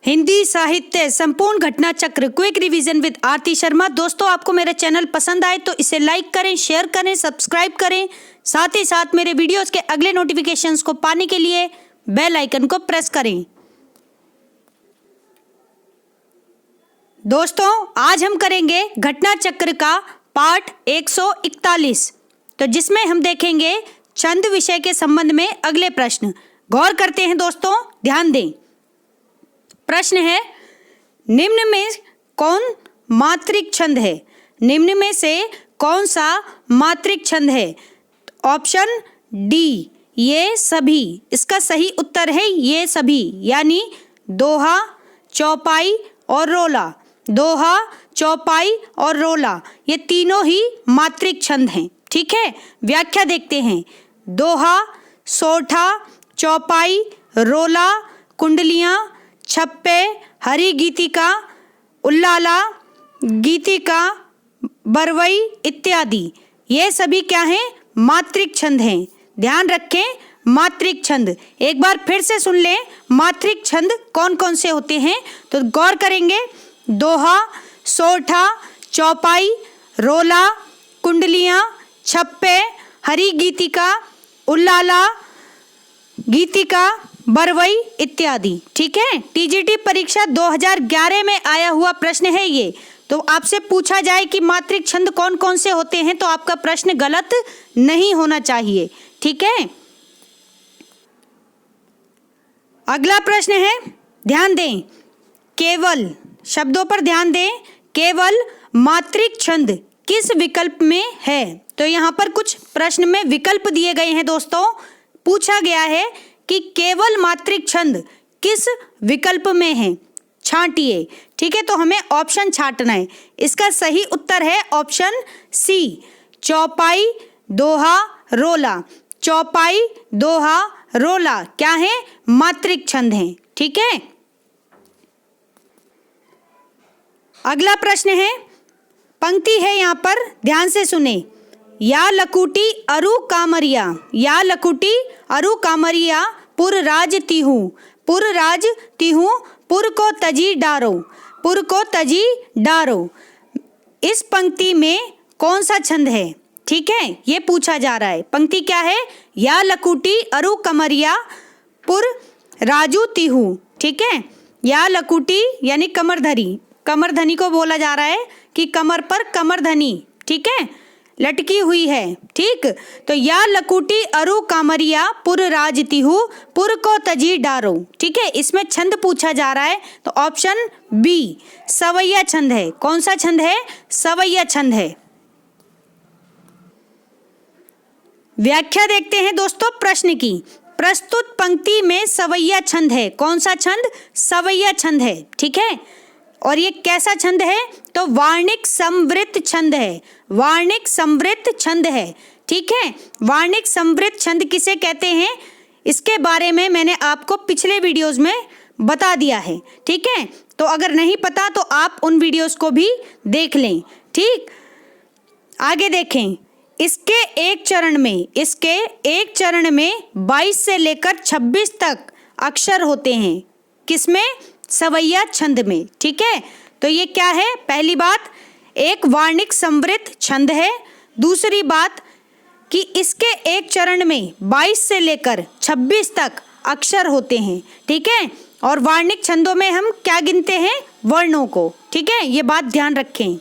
हिंदी साहित्य संपूर्ण घटना चक्र क्विक रिवीजन विद आरती शर्मा। दोस्तों, आपको मेरा चैनल पसंद आए तो इसे लाइक करें, शेयर करें, सब्सक्राइब करें। साथ ही साथ मेरे वीडियोस के अगले नोटिफिकेशंस को पाने के लिए बेल आइकन को प्रेस करें। दोस्तों, आज हम करेंगे घटना चक्र का पाठ 141, तो जिसमें हम देखेंगे छंद विषय के संबंध में अगले प्रश्न। गौर करते हैं दोस्तों, ध्यान दें। प्रश्न है, निम्न में कौन मात्रिक छंद है? निम्न में से कौन सा मात्रिक छंद है? ऑप्शन डी, ये सभी। इसका सही उत्तर है ये सभी, यानी दोहा, चौपाई और रोला। दोहा, चौपाई और रोला, ये तीनों ही मात्रिक छंद हैं। ठीक है, व्याख्या देखते हैं। दोहा, सोठा, चौपाई, रोला, कुंडलियाँ, छप्पे, हरि गीतिका, उल्लाला, गीतिका, बरवई इत्यादि, ये सभी क्या हैं? मात्रिक छंद हैं। ध्यान रखें, मात्रिक छंद। एक बार फिर से सुन लें, मात्रिक छंद कौन कौन से होते हैं, तो गौर करेंगे। दोहा, सोठा, चौपाई, रोला, कुंडलियाँ, छप्पे, हरि गीतिका, उल्लाला, गीतिका, बरवई इत्यादि। ठीक है, टीजीटी परीक्षा 2011 में आया हुआ प्रश्न है ये। तो आपसे पूछा जाए कि मात्रिक छंद कौन कौन से होते हैं, तो आपका प्रश्न गलत नहीं होना चाहिए। ठीक है, अगला प्रश्न है, ध्यान दें। केवल शब्दों पर ध्यान दें। केवल मात्रिक छंद किस विकल्प में है? तो यहाँ पर कुछ प्रश्न में विकल्प दिए गए हैं दोस्तों। पूछा गया है कि केवल मात्रिक छंद किस विकल्प में है, छांटिए। ठीक है, तो हमें ऑप्शन छांटना है। इसका सही उत्तर है ऑप्शन सी, चौपाई, दोहा, रोला। चौपाई, दोहा, रोला क्या है? मात्रिक छंद हैं। ठीक है, अगला प्रश्न है, पंक्ति है यहाँ पर, ध्यान से सुने। या लकुटी अरु कामरिया, या लकुटी अरु कामरिया, पुर राज तिहु, पुर राज तिहु, पुर को तजी डारो, पुर को तजी डारो। इस पंक्ति में कौन सा छंद है? ठीक है, ये पूछा जा रहा है। पंक्ति क्या है? या लकुटी अरु कमरिया, पुर राजू तिहु। ठीक है, या लकुटी यानी कमरधनी, कमरधनी को बोला जा रहा है कि कमर पर कमरधनी, ठीक है, लटकी हुई है। ठीक, तो या लकुटी अरु कामरिया, पुर राज तिहु, पुर को तजी डारो। ठीक है, इसमें छंद पूछा जा रहा है, तो ऑप्शन बी, सवैया छंद है। कौन सा छंद है? सवैया छंद है। व्याख्या देखते हैं दोस्तों प्रश्न की। प्रस्तुत पंक्ति में सवैया छंद है। कौन सा छंद? सवैया छंद है। ठीक है, और ये कैसा छंद है? तो वार्णिक समवृत्त छंद है। वार्णिक समवृत्त छंद है। ठीक है, वार्णिक समवृत्त छंद किसे कहते हैं, इसके बारे में मैंने आपको पिछले वीडियोस में बता दिया है। ठीक है, तो अगर नहीं पता तो आप उन वीडियोस को भी देख लें। ठीक, आगे देखें। इसके एक चरण में 22 से लेकर 26 तक अक्षर होते हैं। किसमें? सवैया छंद में। ठीक है, तो ये क्या है? पहली बात, एक वार्णिक समवृत्त छंद है। दूसरी बात कि इसके एक चरण में 22 से लेकर 26 तक अक्षर होते हैं। ठीक है, और वार्णिक छंदों में हम क्या गिनते हैं? वर्णों को। ठीक है, ये बात ध्यान रखें।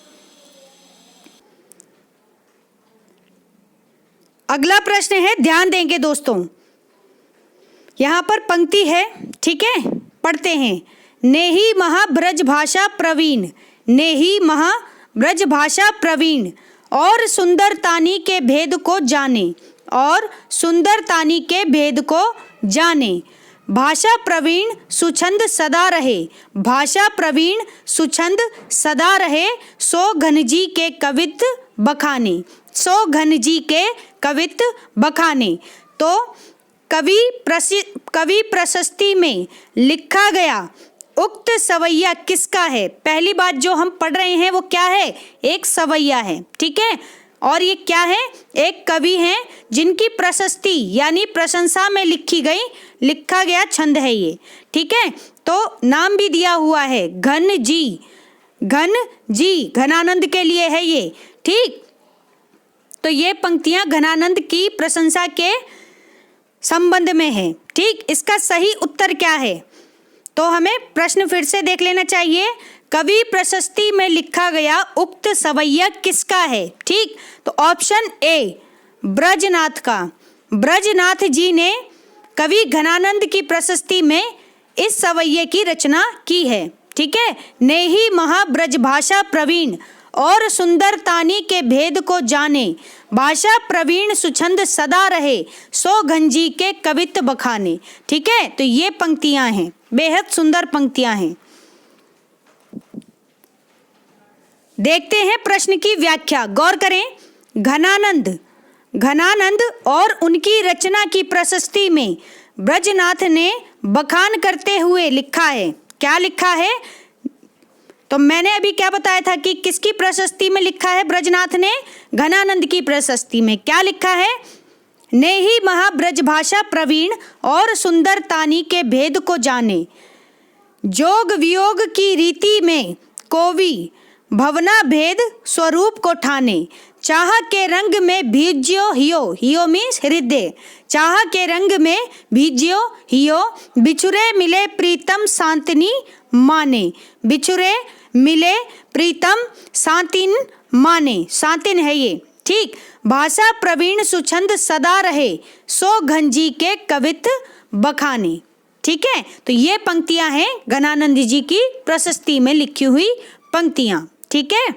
अगला प्रश्न है, ध्यान देंगे दोस्तों। यहाँ पर पंक्ति है, ठीक है, पढ़ते हैं। नेहि महा ब्रज भाषा प्रवीण, नेहि महा ब्रज भाषा प्रवीण, और सुंदरतानी के भेद को जाने, और सुंदरतानी के भेद को जाने। भाषा प्रवीण सुछंद सदा रहे, भाषा प्रवीण सुछंद सदा रहे, सो घनजी के कवित बखाने, सो घनजी के कवित बखाने। तो कवि प्रशस्ति में लिखा गया उक्त सवैया किसका है? पहली बात जो हम पढ़ रहे हैं वो क्या है? एक सवैया है। ठीक है, और ये क्या है, एक कवि हैं जिनकी प्रशस्ति यानी प्रशंसा में लिखा गया छंद है ये। ठीक है, तो नाम भी दिया हुआ है घन जी, घनानंद के लिए है ये। ठीक, तो ये पंक्तियां घनानंद की प्रशंसा के संबंध में है। ठीक, इसका सही उत्तर क्या है, तो हमें प्रश्न फिर से देख लेना चाहिए। कवि प्रशस्ति में लिखा गया उक्त सवैया किसका है? ठीक, तो ऑप्शन ए ब्रजनाथ का। ब्रजनाथ जी ने कवि घनानंद की प्रशस्ति में इस सवैये की रचना की है। ठीक है, नेही महाब्रजभाषा प्रवीण और सुंदर तानी के भेद को जाने, भाषा प्रवीण सुछंद सदा रहे, सो घंजी के कवित्त बखाने। ठीक है, तो ये पंक्तियां हैं, बेहद सुंदर पंक्तियां हैं। देखते हैं प्रश्न की व्याख्या, गौर करें। घनानंद और उनकी रचना की प्रशस्ति में ब्रजनाथ ने बखान करते हुए लिखा है। क्या लिखा है? तो मैंने अभी क्या बताया था कि किसकी प्रशस्ति में लिखा है ब्रजनाथ ने? घनानंद की प्रशस्ति में। क्या लिखा है? नेही महाब्रजभाषा प्रवीण और सुंदर तानी के भेद को जाने, जोग वियोग की रीति में कोवी भवना भेद स्वरूप को ठाने, चाह के रंग में भीज्यो हियो मीन्स हृदय, चाह के रंग में भीज्यो हियो, बिछुरे मिले प्रीतम शांतिनी माने, बिछुरे मिले प्रीतम शांतिन माने, शांतिन है ये। ठीक, भाषा प्रवीण सुछंद सदा रहे, सो घंजी के कवित्त बखाने। ठीक है, तो ये पंक्तियां हैं घनानंद जी की प्रशस्ति में लिखी हुई पंक्तियां। ठीक है,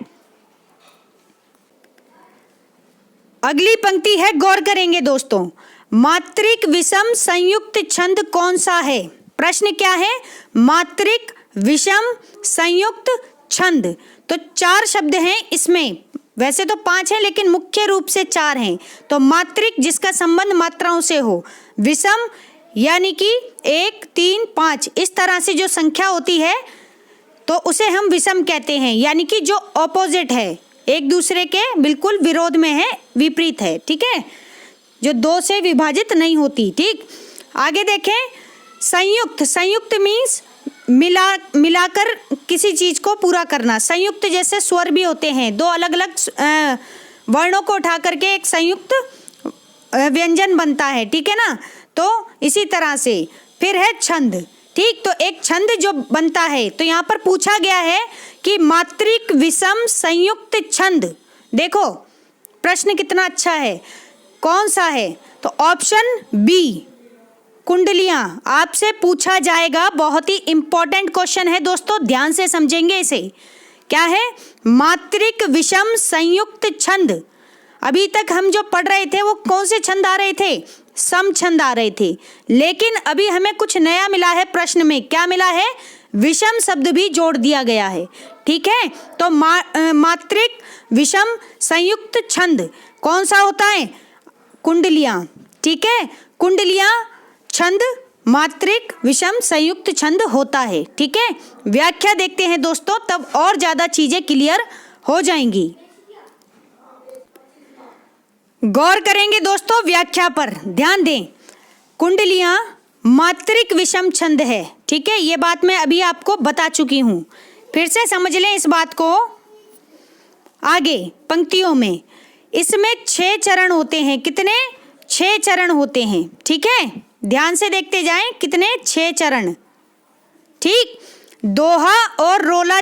अगली पंक्ति है, गौर करेंगे दोस्तों। मात्रिक विषम संयुक्त छंद कौन सा है? प्रश्न क्या है? मात्रिक विषम संयुक्त छंद। तो 4 शब्द हैं इसमें, वैसे तो 5 हैं लेकिन मुख्य रूप से 4 हैं। तो मात्रिक जिसका संबंध मात्राओं से हो, विषम यानी कि 1, 3, 5 इस तरह से जो संख्या होती है तो उसे हम विषम कहते हैं, यानी कि जो ऑपोजिट है, एक दूसरे के बिल्कुल विरोध में है, विपरीत है। ठीक है, जो 2 से विभाजित नहीं होती। ठीक, आगे देखें। संयुक्त मीन्स मिलाकर किसी चीज को पूरा करना। संयुक्त जैसे स्वर भी होते हैं, 2 अलग अलग वर्णों को उठा करके एक संयुक्त व्यंजन बनता है। ठीक है ना, तो इसी तरह से फिर है छंद। ठीक, तो एक छंद जो बनता है, तो यहाँ पर पूछा गया है कि मात्रिक विषम संयुक्त छंद। देखो प्रश्न कितना अच्छा है, कौन सा है? तो ऑप्शन बी कुंडलियां आपसे पूछा जाएगा। बहुत ही इंपॉर्टेंट क्वेश्चन है दोस्तों, ध्यान से समझेंगे इसे। क्या है? मात्रिक विषम संयुक्त छंद। अभी तक हम जो पढ़ रहे थे वो कौन से छंद आ रहे थे? सम छंद आ रहे थे, लेकिन अभी हमें कुछ नया मिला है प्रश्न में। क्या मिला है? विषम शब्द भी जोड़ दिया गया है। ठीक है, तो मात्रिक विषम संयुक्त छंद कौन सा होता है? कुंडलियां। ठीक है, कुंडलियां छंद मात्रिक विषम संयुक्त छंद होता है। ठीक है, व्याख्या देखते हैं दोस्तों, तब और ज्यादा चीजें क्लियर हो जाएंगी। गौर करेंगे दोस्तों, व्याख्या पर ध्यान दें। कुंडलियां मात्रिक विषम छंद है। ठीक है, ये बात मैं अभी आपको बता चुकी हूं, फिर से समझ लें इस बात को। आगे पंक्तियों में इसमें 6 चरण होते हैं। कितने? 6 चरण होते हैं। ठीक है, ध्यान से देखते जाएं, कितने? 6 चरण। ठीक, दोहा और रोला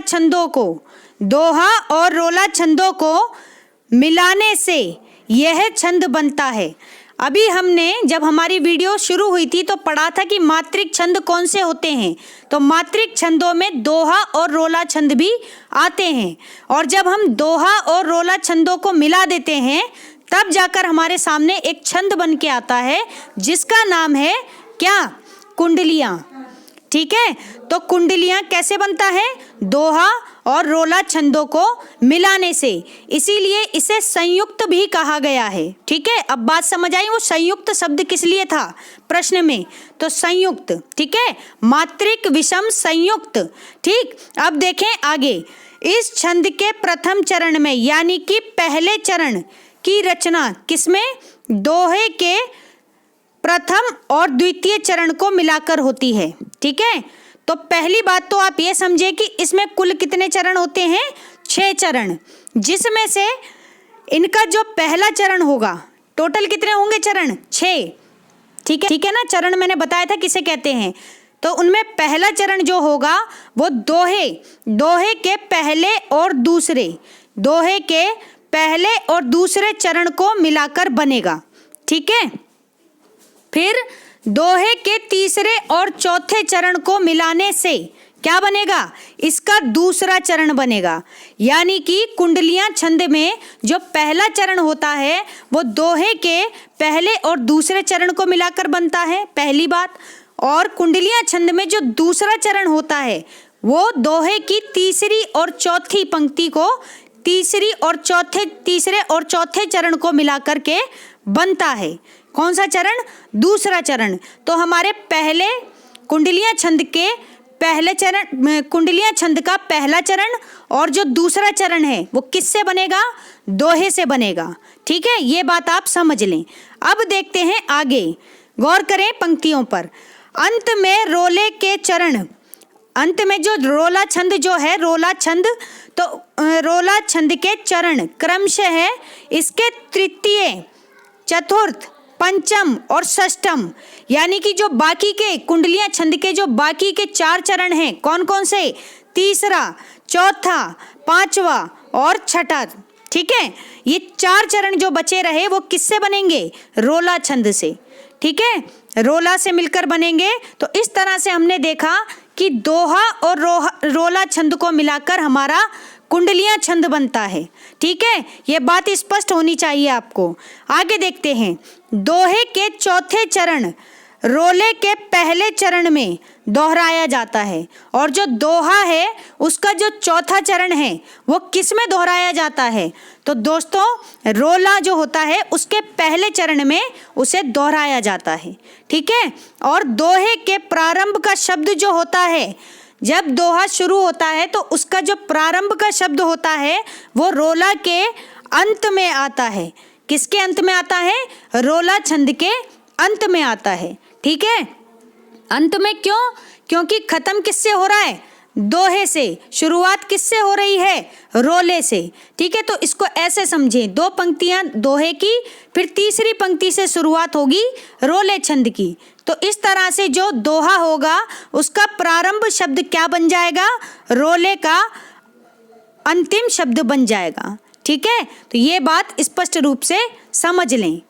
छंदों को मिलाने से यह छंद बनता है। अभी हमने जब हमारी वीडियो शुरू हुई थी तो पढ़ा था कि मात्रिक छंद कौन से होते हैं। तो मात्रिक छंदों में दोहा और रोला छंद भी आते हैं, और जब हम दोहा और रोला छंदों को मिला देते हैं तब जाकर हमारे सामने एक छंद बन के आता है जिसका नाम है क्या? कुंडलियां। ठीक है, तो कुंडलियां कैसे बनता है? दोहा और रोला छंदों को मिलाने से, इसीलिए इसे संयुक्त भी कहा गया है। ठीक है, अब बात समझ आई वो संयुक्त शब्द किस लिए था प्रश्न में? तो संयुक्त। ठीक है, मात्रिक विषम संयुक्त। ठीक, अब देखें आगे। इस छंद के प्रथम चरण में यानी कि पहले चरण की रचना किसमें? दोहे के प्रथम और द्वितीय चरण को मिलाकर होती है। ठीक है, तो पहली बात तो आप ये समझे कि इसमें कुल कितने चरण होते हैं? 6 चरण, जिसमें से इनका जो पहला चरण होगा, टोटल कितने होंगे चरण? 6। ठीक है ना, चरण मैंने बताया था किसे कहते हैं। तो उनमें पहला चरण जो होगा वो दोहे के पहले और दूसरे चरण को मिलाकर बनेगा। ठीक है, फिर दोहे के तीसरे और चौथे चरण को मिलाने से क्या बनेगा? इसका दूसरा चरण बनेगा। यानी कि कुंडलियां छंद में जो पहला चरण होता है वो दोहे के पहले और दूसरे चरण को मिलाकर बनता है, पहली बात। और कुंडलियां छंद में जो दूसरा चरण होता है वो दोहे की तीसरे और चौथे चरण को मिलाकर के बनता है। कौन सा चरण? दूसरा चरण। तो हमारे पहले कुंडलियां छंद का पहला चरण और जो दूसरा चरण है वो किससे बनेगा? दोहे से बनेगा। ठीक है, ये बात आप समझ लें। अब देखते हैं आगे, गौर करें पंक्तियों पर। अंत में रोले के चरण, अंत में जो रोला छंद जो है, रोला छंद के चरण क्रमशः है इसके तृतीय, चतुर्थ, पंचम और षष्ठम। यानी कि जो बाकी के कुंडलियां छंद के जो बाकी के 4 चरण हैं, कौन कौन से? तीसरा, चौथा, पांचवा और छठा। ठीक है, ये 4 चरण जो बचे रहे वो किससे बनेंगे? रोला छंद से। ठीक है, रोला से मिलकर बनेंगे। तो इस तरह से हमने देखा कि दोहा और रोला छंद को मिलाकर हमारा कुंडलियां छंद बनता है। ठीक है, ये बात स्पष्ट होनी चाहिए आपको। आगे देखते हैं, दोहे के चौथे चरण रोले के पहले चरण में दोहराया जाता है, और जो दोहा है उसका जो चौथा चरण है वो किस में दोहराया जाता है? तो दोस्तों, रोला जो होता है उसके पहले चरण में उसे दोहराया जाता है। ठीक है, और दोहे के प्रारंभ का शब्द जो होता है, जब दोहा शुरू होता है तो उसका जो प्रारंभ का शब्द होता है वो रोला के अंत में आता है। किसके अंत में आता है? रोला छंद के अंत में आता है। ठीक है, अंत में क्यों? क्योंकि खत्म किससे हो रहा है? दोहे से। शुरुआत किससे हो रही है? रोले से। ठीक है, तो इसको ऐसे समझें, 2 पंक्तियां दोहे की, फिर तीसरी पंक्ति से शुरुआत होगी रोले छंद की। तो इस तरह से जो दोहा होगा उसका प्रारंभ शब्द क्या बन जाएगा? रोले का अंतिम शब्द बन जाएगा। ठीक है, तो ये बात स्पष्ट रूप से समझ लें।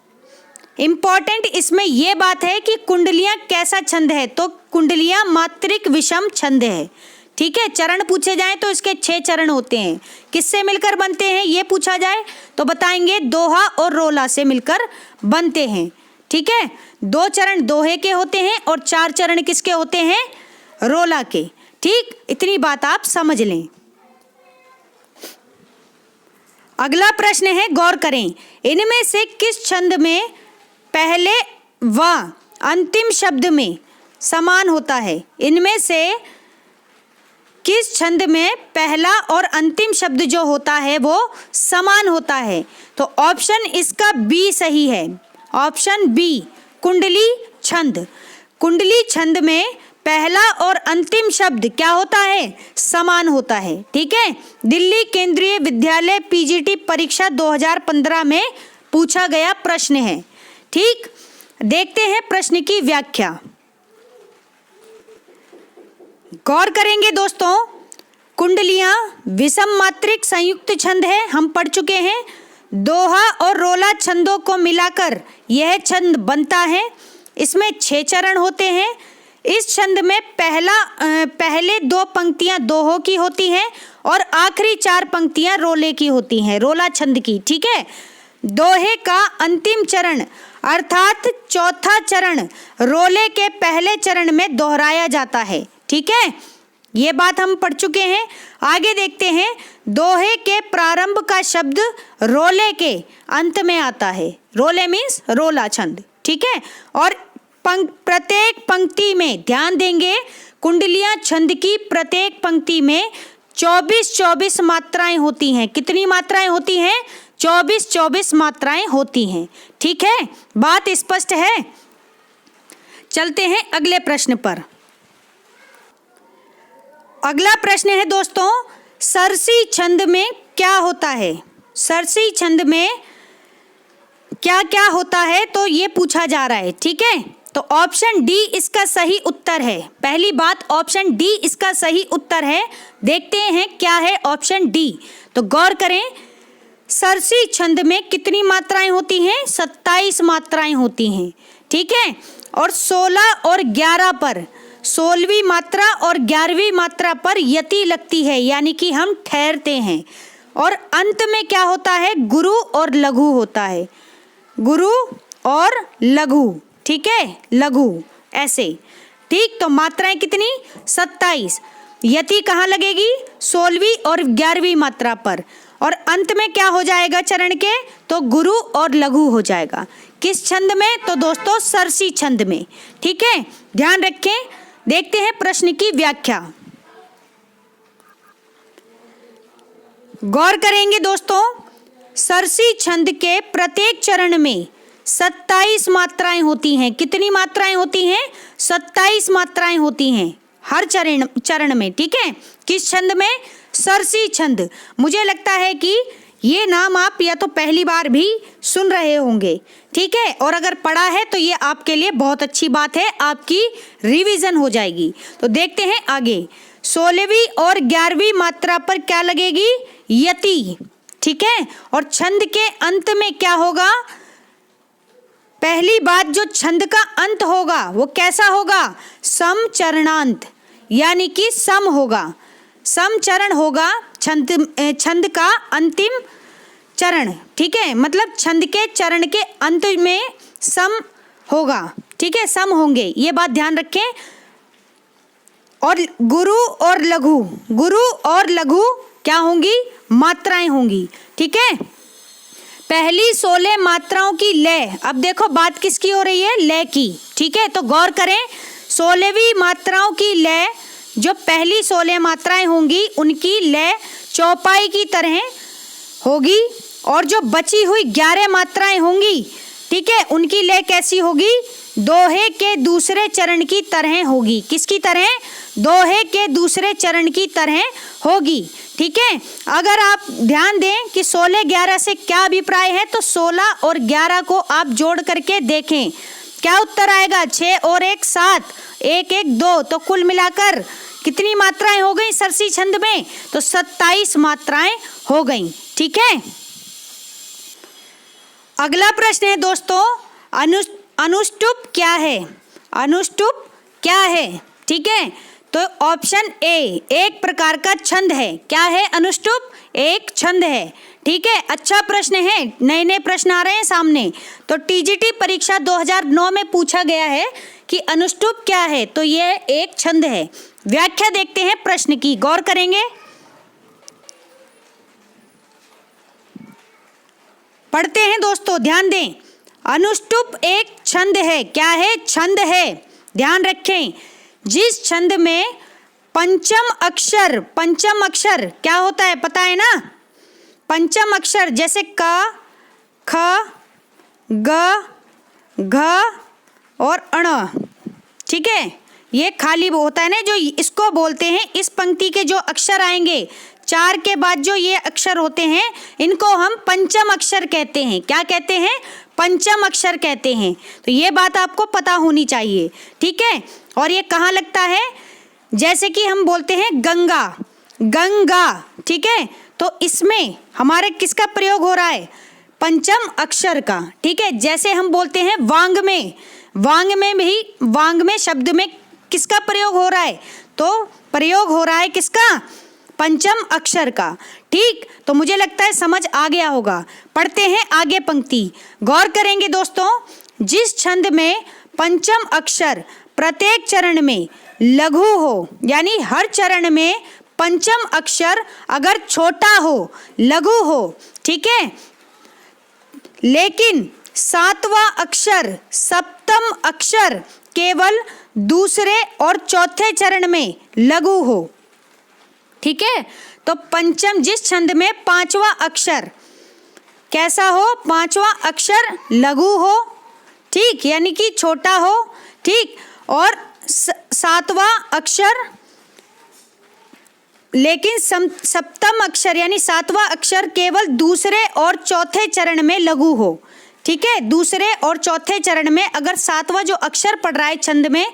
इम्पॉर्टेंट इसमें ये बात है कि कुंडलियां कैसा छंद है, तो कुंडलियां मात्रिक विषम छंद है। ठीक है, चरण पूछे जाएं तो इसके 6 चरण होते हैं। किससे मिलकर बनते हैं ये पूछा जाए तो बताएंगे दोहा और रोला से मिलकर बनते हैं। ठीक है, 2 चरण दोहे के होते हैं और 4 चरण किसके होते हैं? रोला के। ठीक, इतनी बात आप समझ लें। अगला प्रश्न है, गौर करें, इनमें से किस छंद में पहले व अंतिम शब्द में समान होता है? इनमें से किस छंद में पहला और अंतिम शब्द जो होता है वो समान होता है? तो ऑप्शन इसका बी सही है। ऑप्शन बी, कुंडली छंद। कुंडली छंद में पहला और अंतिम शब्द क्या होता है? समान होता है। ठीक है, दिल्ली केंद्रीय विद्यालय पीजीटी परीक्षा 2015 में पूछा गया प्रश्न है। ठीक, देखते हैं प्रश्न की व्याख्या। गौर करेंगे दोस्तों, कुंडलियां विषम मात्रिक संयुक्त छंद है, हम पढ़ चुके हैं। दोहा और रोला छंदों को मिलाकर यह छंद बनता है। इसमें 6 चरण होते हैं। इस छंद में पहले 2 पंक्तियां दोहों की होती हैं और आखिरी 4 पंक्तियां रोले की होती हैं, रोला छंद की। ठीक है, दोहे का अंतिम चरण अर्थात चौथा चरण रोले के पहले चरण में दोहराया जाता है। ठीक है, ये बात हम पढ़ चुके हैं। आगे देखते हैं, दोहे के प्रारंभ का शब्द रोले के अंत में आता है। रोले मीन्स रोला छंद। ठीक है, और प्रत्येक पंक्ति में ध्यान देंगे, कुंडलियां छंद की प्रत्येक पंक्ति में 24 मात्राएं होती हैं। कितनी मात्राएं होती हैं? 24-24 मात्राएं होती हैं। ठीक है, बात स्पष्ट है। चलते हैं अगले प्रश्न पर। अगला प्रश्न है दोस्तों, सरसी छंद में क्या होता है? सरसी छंद में क्या क्या होता है, तो ये पूछा जा रहा है। ठीक है, तो ऑप्शन डी इसका सही उत्तर है। पहली बात, ऑप्शन डी इसका सही उत्तर है। देखते हैं क्या है ऑप्शन डी। तो गौर करें, सरसी छंद में कितनी मात्राएं होती हैं? 27 मात्राएं होती हैं। ठीक है, और 16 और 11 पर, 16वीं मात्रा और 11वीं मात्रा पर यति लगती है, यानी कि हम ठहरते हैं। और अंत में क्या होता है? गुरु और लघु होता है, गुरु और लघु। ठीक है, लघु ऐसे। ठीक, तो मात्राएं कितनी? 27। यति कहाँ लगेगी? 16वीं और 11वीं मात्रा पर। और अंत में क्या हो जाएगा चरण के? तो गुरु और लघु हो जाएगा। किस छंद में? तो दोस्तों सरसी छंद में। ठीक है, ध्यान रखें। देखते हैं प्रश्न की व्याख्या। गौर करेंगे दोस्तों, सरसी छंद के प्रत्येक चरण में 27 मात्राएं होती हैं। कितनी मात्राएं होती हैं? 27 मात्राएं होती हैं हर चरण में। ठीक है, किस छंद में? सरसी छंद। मुझे लगता है कि ये नाम आप या तो पहली बार भी सुन रहे होंगे। ठीक है, और अगर पढ़ा है तो ये आपके लिए बहुत अच्छी बात है, आपकी रिवीजन हो जाएगी। तो देखते हैं आगे। 16वीं और 11वीं मात्रा पर क्या लगेगी? यति। ठीक है, और छंद के अंत में क्या होगा? पहली बात, जो छंद का अंत होगा वो कैसा होगा? समचरणांत, यानी कि सम होगा। समचरण होगा छंद का अंतिम चरण। ठीक है, मतलब छंद के चरण के अंत में सम होगा। ठीक है, सम होंगे, ये बात ध्यान रखें। और गुरु और लघु, गुरु और लघु क्या होंगी? मात्राएं होंगी। ठीक है, पहली 16 मात्राओं की लय। अब देखो बात किसकी हो रही है? लय की। ठीक है, तो गौर करें, 16वीं मात्राओं की लय, जो पहली 16 मात्राएं होंगी उनकी लय चौपाई की तरह होगी। और जो बची हुई 11 मात्राएं होंगी, ठीक है, उनकी लय कैसी होगी? दोहे के दूसरे चरण की तरह होगी। किसकी तरह? दोहे के दूसरे चरण की तरह होगी। ठीक है, अगर आप ध्यान दें कि 16-11 से क्या अभिप्राय है, तो 16 और 11 को आप जोड़ करके देखें, क्या उत्तर आएगा? 6 और 1 7, 1 1 2, तो कुल मिलाकर कितनी मात्राएं हो गई सरसी छंद में? तो 27 मात्राएं हो गई। ठीक है, अगला प्रश्न है दोस्तों, अनुष्टुप क्या है? अनुष्टुप क्या है? ठीक है, तो ऑप्शन ए एक प्रकार का छंद है। क्या है अनुष्टुप? एक छंद है। ठीक है, अच्छा प्रश्न है, नए नए प्रश्न आ रहे हैं सामने। तो टीजीटी परीक्षा 2009 में पूछा गया है कि अनुष्टुप क्या है, तो यह एक छंद है। व्याख्या देखते हैं प्रश्न की, गौर करेंगे। पढ़ते हैं दोस्तों, ध्यान दें। अनुष्टुप एक छंद है। क्या है? छंद है। ध्यान रखें, जिस छंद में पंचम अक्षर क्या होता है पता है ना? पंचम अक्षर जैसे क, ख, ग, घ और अण। ठीक है, ये खाली होता है ना, जो इसको बोलते हैं, इस पंक्ति के जो अक्षर आएंगे 4 के बाद जो ये अक्षर होते हैं, इनको हम पंचम अक्षर कहते हैं। क्या कहते हैं? पंचम अक्षर कहते हैं। तो ये बात आपको पता होनी चाहिए। ठीक है, और ये कहाँ लगता है? जैसे कि हम बोलते हैं गंगा, गंगा। ठीक है, तो इसमें हमारे किसका प्रयोग हो रहा है? पंचम अक्षर का। ठीक है, जैसे हम बोलते हैं वांग में, वांग में भी, वांग में शब्द में किसका प्रयोग हो रहा है? तो प्रयोग हो रहा है किसका? पंचम अक्षर का। ठीक, तो मुझे लगता है समझ आ गया होगा। पढ़ते हैं आगे पंक्ति, गौर करेंगे दोस्तों। जिस छंद में पंचम अक्षर प्रत्येक चरण में लघु हो, यानी हर चरण में पंचम अक्षर अगर छोटा हो, लघु हो, ठीक है, लेकिन 7वां अक्षर, सप्तम अक्षर केवल दूसरे और चौथे चरण में लघु हो। ठीक है, तो पंचम, जिस छंद में 5वां अक्षर कैसा हो, पांचवा अक्षर लघु हो, ठीक, यानी कि छोटा हो, ठीक, और सातवां अक्षर लेकिन सप्तम अक्षर यानी सातवां अक्षर केवल दूसरे और चौथे चरण में लघु हो, ठीक है। दूसरे और चौथे चरण में अगर सातवां जो अक्षर पड़ रहा है छंद में,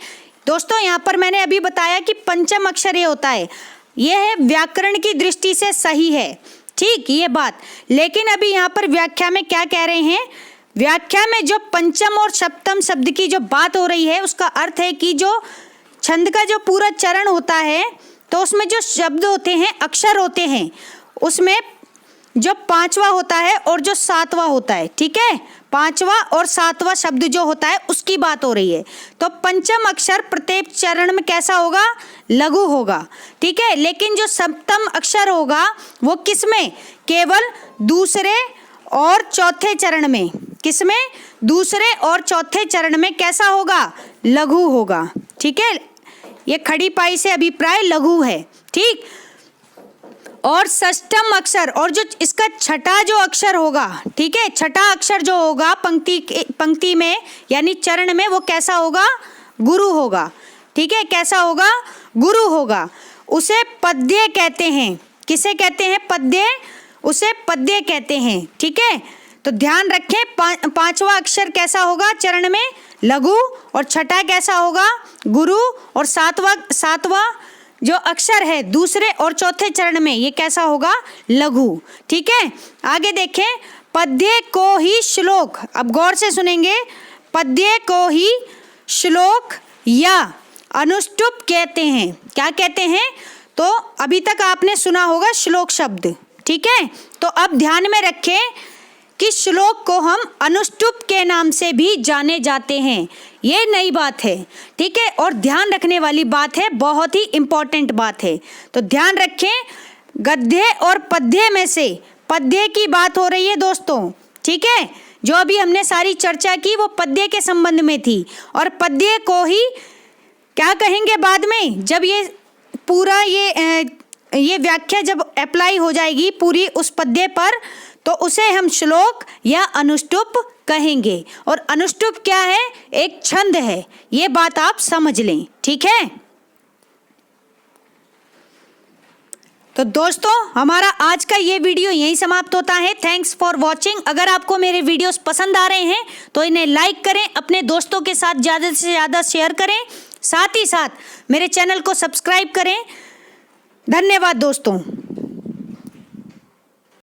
दोस्तों यहाँ पर मैंने अभी बताया कि पंचम अक्षर ये होता है, यह है व्याकरण की दृष्टि से सही है, ठीक, ये बात। लेकिन अभी यहाँ पर व्याख्या में क्या कह रहे हैं, व्याख्या में जो पंचम और सप्तम शब्द की जो बात हो रही है उसका अर्थ है कि जो छंद का जो पूरा चरण होता है तो उसमें जो शब्द होते हैं, अक्षर होते हैं, उसमें जो पांचवा होता है और जो सातवां होता है, ठीक है, पांचवा और सातवां शब्द जो होता है उसकी बात हो रही है। तो पंचम अक्षर प्रत्येक चरण में कैसा होगा, लघु होगा, ठीक है। लेकिन जो सप्तम अक्षर होगा वो किसमें, केवल दूसरे और चौथे चरण में, किसमें, दूसरे और चौथे चरण में कैसा होगा, लघु होगा, ठीक है। ये खड़ी पाई से अभिप्राय लघु है, ठीक। और षष्ठम अक्षर और जो इसका छठा जो अक्षर होगा, ठीक है, छठा अक्षर जो होगा पंक्ति में यानी चरण में, वो कैसा होगा, गुरु होगा, ठीक है, कैसा होगा, गुरु होगा। उसे पद्य कहते हैं, किसे कहते हैं, पद्य, उसे पद्य कहते हैं, ठीक है। तो ध्यान रखें, पांचवा अक्षर कैसा होगा चरण में, लघु, और छठा कैसा होगा, गुरु, और सातवां जो अक्षर है दूसरे और चौथे चरण में ये कैसा होगा, लघु, ठीक है। आगे देखें, पद्य को ही श्लोक, अब गौर से सुनेंगे, पद्य को ही श्लोक या अनुष्टुप कहते हैं। क्या कहते हैं, तो अभी तक आपने सुना होगा श्लोक शब्द, ठीक है। तो अब ध्यान में रखें कि श्लोक को हम अनुष्टुप के नाम से भी जाने जाते हैं, ये नई बात है, ठीक है, और ध्यान रखने वाली बात है, बहुत ही इंपॉर्टेंट बात है। तो ध्यान रखें, गद्य और पद्य में से पद्य की बात हो रही है दोस्तों, ठीक है। जो अभी हमने सारी चर्चा की वो पद्य के संबंध में थी, और पद्य को ही क्या कहेंगे बाद में, जब ये पूरा ये व्याख्या जब अप्लाई हो जाएगी पूरी उस पद्य पर, तो उसे हम श्लोक या अनुष्टुप कहेंगे। और अनुष्टुप क्या है, एक छंद है, ये बात आप समझ लें, ठीक है। तो दोस्तों हमारा आज का ये वीडियो यहीं समाप्त होता है। Thanks for watching. अगर आपको मेरे वीडियोस पसंद आ रहे हैं तो इन्हें लाइक करें, अपने दोस्तों के साथ ज़्यादा से ज़्यादा शेयर करें, साथ ही साथ मेरे चैनल को सब्सक्राइब करें। धन्यवाद दोस्तों।